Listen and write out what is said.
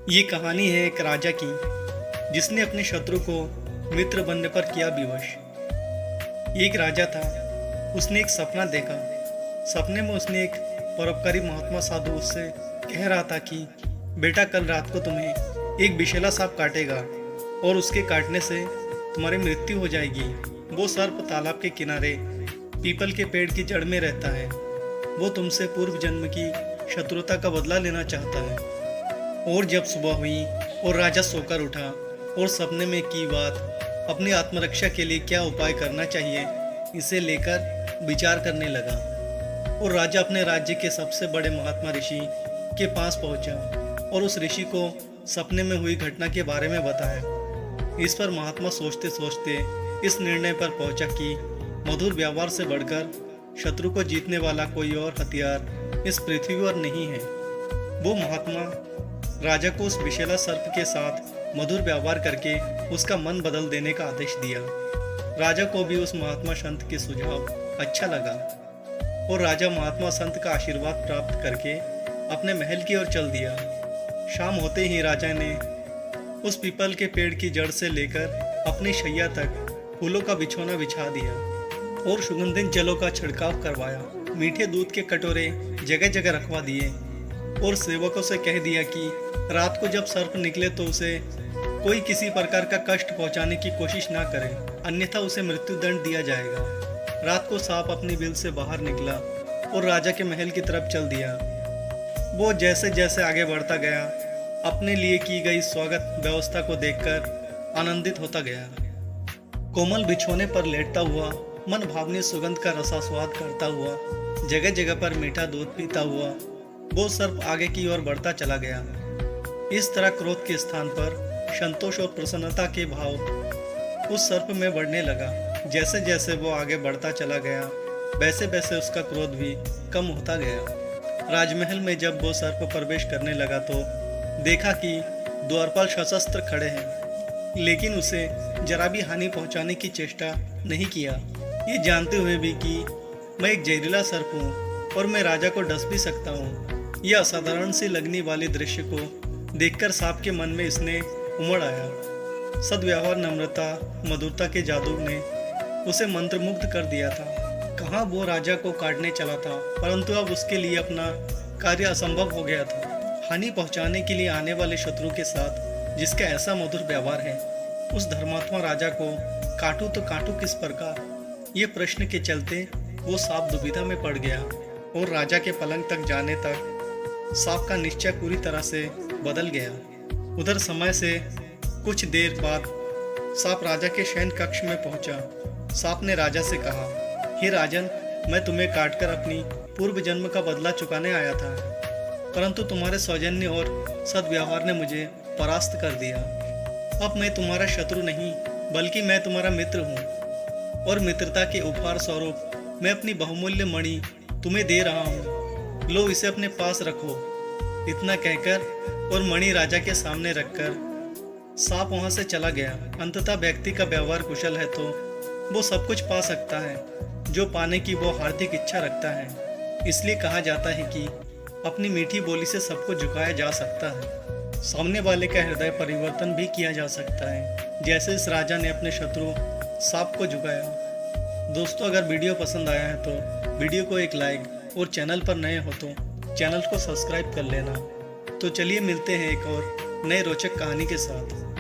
ये कहानी है एक राजा की जिसने अपने शत्रु को मित्र बनने पर किया विवश। एक राजा था, उसने एक सपना देखा। सपने में उसने एक परोपकारी महात्मा साधु उससे कह रहा था कि बेटा, कल रात को तुम्हें एक विषैला सांप काटेगा और उसके काटने से तुम्हारी मृत्यु हो जाएगी। वो सर्प तालाब के किनारे पीपल के पेड़ की जड़ में रहता है। वो तुमसे पूर्व जन्म की शत्रुता का बदला लेना चाहता है। और जब सुबह हुई और राजा सोकर उठा और सपने में की बात अपनी आत्मरक्षा के लिए क्या उपाय करना चाहिए, इसे लेकर विचार करने लगा। और राजा अपने राज्य के सबसे बड़े महात्मा ऋषि के पास पहुंचा और उस ऋषि को सपने में हुई घटना के बारे में बताया। इस पर महात्मा सोचते सोचते इस निर्णय पर पहुंचा कि मधुर व्यवहार से बढ़कर शत्रु को जीतने वाला कोई और हथियार इस पृथ्वी पर नहीं है। वो महात्मा राजा को उस विषैला सर्प के साथ मधुर व्यवहार करके उसका मन बदल देने का आदेश दिया। राजा को भी उस महात्मा संत के सुझाव अच्छा लगा और राजा महात्मा संत का आशीर्वाद प्राप्त करके अपने महल की ओर चल दिया। शाम होते ही राजा ने उस पीपल के पेड़ की जड़ से लेकर अपनी शैया तक फूलों का बिछौना बिछा दिया और सुगंधित जलों का छिड़काव करवाया। मीठे दूध के कटोरे जगह जगह रखवा दिए और सेवकों से कह दिया कि रात को जब सर्प निकले तो उसे कोई किसी प्रकार का कष्ट पहुंचाने की कोशिश ना करे, अन्यथा उसे मृत्यु दंड दिया जाएगा। रात को सांप अपनी बिल से बाहर निकला और राजा के महल की तरफ चल दिया। वो जैसे जैसे आगे बढ़ता गया, अपने लिए की गई स्वागत व्यवस्था को देखकर आनंदित होता गया। कोमल बिछोने पर लेटता हुआ, मन भावनी सुगंध का रसास्वाद करता हुआ, जगह जगह पर मीठा दूध पीता हुआ वो सर्प आगे की ओर बढ़ता चला गया। इस तरह क्रोध के स्थान पर संतोष और प्रसन्नता के भाव उस सर्प में बढ़ने लगा। जैसे जैसे वो आगे बढ़ता चला गया, वैसे वैसे उसका क्रोध भी कम होता गया। राजमहल में जब वो सर्प प्रवेश करने लगा तो देखा कि द्वारपाल सशस्त्र खड़े हैं, लेकिन उसे जरा भी हानि पहुंचाने की चेष्टा नहीं किया। ये जानते हुए भी कि मैं एक जहरीला सर्प हूँ और मैं राजा को डस भी सकता हूँ। यह असाधारण सी लगने वाले दृश्य को देखकर सांप के मन में इसने उमड़ आया। सद्व्यवहार, नम्रता, मधुरता के जादू ने उसे मंत्रमुग्ध कर दिया था। कहाँ वो राजा को काटने चला था, परंतु अब उसके लिए अपना कार्य असंभव हो गया था। हानि पहुंचाने के लिए आने वाले शत्रु के साथ जिसका ऐसा मधुर व्यवहार है, उस धर्मात्मा राजा को काटूं तो काटूं किस प्रकार, ये प्रश्न के चलते वो सांप दुविधा में पड़ गया और राजा के पलंग तक जाने तक सांप का निश्चय पूरी तरह से बदल गया। उधर समय से कुछ देर बाद सांप राजा के शयन कक्ष में पहुंचा। सांप ने राजा से कहा, हे राजन, मैं तुम्हें काटकर अपनी पूर्व जन्म का बदला चुकाने आया था, परंतु तुम्हारे सौजन्य और सद्व्यवहार ने मुझे परास्त कर दिया। अब मैं तुम्हारा शत्रु नहीं, बल्कि मैं तुम्हारा मित्र हूँ और मित्रता के उपहार स्वरूप मैं अपनी बहुमूल्य मणि तुम्हें दे रहा हूँ। लो, इसे अपने पास रखो। इतना कहकर और मणि राजा के सामने रखकर सांप वहां से चला गया। अंततः व्यक्ति का व्यवहार कुशल है तो वो सब कुछ पा सकता है जो पाने की वो हार्दिक इच्छा रखता है। इसलिए कहा जाता है कि अपनी मीठी बोली से सबको झुकाया जा सकता है, सामने वाले का हृदय परिवर्तन भी किया जा सकता है, जैसे इस राजा ने अपने शत्रु सांप को झुकाया। दोस्तों, अगर वीडियो पसंद आया है तो वीडियो को एक लाइक और चैनल पर नए हो तो चैनल को सब्सक्राइब कर लेना। तो चलिए मिलते हैं एक और नए रोचक कहानी के साथ।